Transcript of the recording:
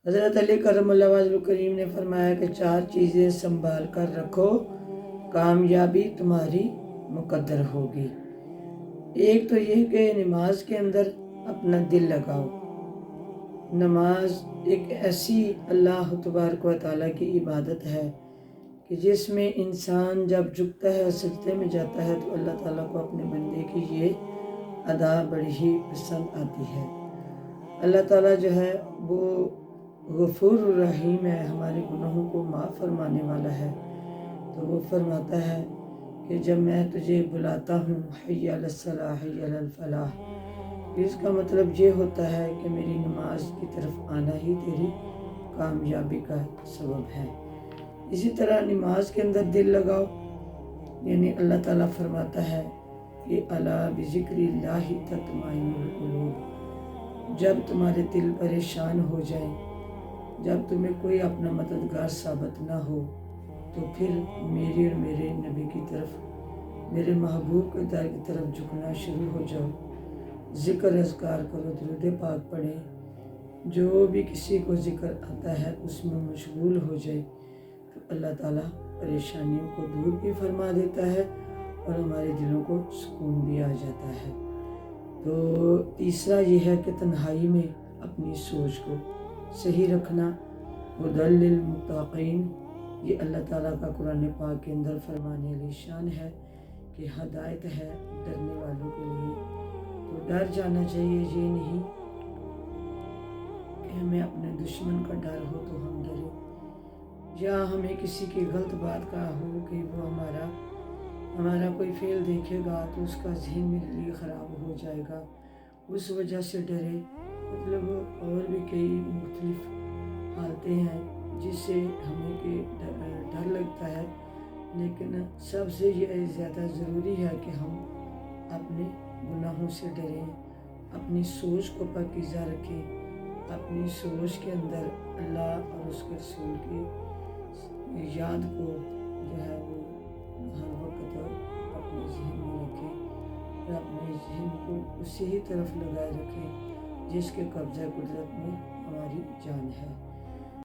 حضرت علی کرم اللہ وجہ کریم نے فرمایا کہ 4 چیزیں سنبھال کر رکھو، کامیابی تمہاری مقدر ہوگی۔ ایک تو یہ کہ نماز کے اندر اپنا دل لگاؤ۔ نماز ایک ایسی اللہ تبارک و تعالیٰ کی عبادت ہے کہ جس میں انسان جب جھکتا ہے، سجدے میں جاتا ہے، تو اللہ تعالیٰ کو اپنے بندے کی یہ ادا بڑی ہی پسند آتی ہے۔ اللہ تعالیٰ جو ہے وہ غفور الرحیم ہے، ہمارے گناہوں کو معاف فرمانے والا ہے۔ تو وہ فرماتا ہے کہ جب میں تجھے بلاتا ہوں حی علی الصلاح حی علی الفلاح، اس کا مطلب یہ ہوتا ہے کہ میری نماز کی طرف آنا ہی تیری کامیابی کا سبب ہے۔ اسی طرح نماز کے اندر دل لگاؤ، یعنی اللہ تعالیٰ فرماتا ہے کہ الا بذکر اللہ تطمئن القلوب، جب تمہارے دل پریشان ہو جائیں، جب تمہیں کوئی اپنا مددگار ثابت نہ ہو، تو پھر میری اور میرے نبی کی طرف، میرے محبوب کے در کی طرف جھکنا شروع ہو جاؤ، ذکر اذکار کرو، درود پاک پڑھیں، جو بھی کسی کو ذکر آتا ہے اس میں مشغول ہو جائے، تو اللہ تعالیٰ پریشانیوں کو دور بھی فرما دیتا ہے اور ہمارے دلوں کو سکون بھی آ جاتا ہے۔ تو تیسرا یہ ہے کہ تنہائی میں اپنی سوچ کو صحیح رکھنا، ہدی للمتقین، یہ اللہ تعالیٰ کا قرآن پاک کے اندر فرمانے علی شان ہے کہ ہدایت ہے ڈرنے والوں کے لیے۔ تو ڈر جانا چاہیے، یہ نہیں کہ ہمیں اپنے دشمن کا ڈر ہو تو ہم ڈریں، یا ہمیں کسی کی غلط بات کا ہو کہ وہ ہمارا کوئی فعل دیکھے گا تو اس کا ذہن میرے لیے خراب ہو جائے گا، اس وجہ سے ڈرے۔ مطلب اور بھی کئی مختلف حالتیں ہیں جس سے ہمیں کہ ڈر لگتا ہے، لیکن سب سے یہ زیادہ ضروری ہے کہ ہم اپنے گناہوں سے ڈریں، اپنی سوچ کو پاکیزہ رکھیں، اپنی سوچ کے اندر اللہ اور اس کے رسول کی یاد کو جو ہے وہ ہر وقت اپنے ذہن میں رکھیں اور اپنے ذہن کو اسی ہی طرف لگائے رکھیں جس کے قبضہ قدرت میں ہماری جان ہے۔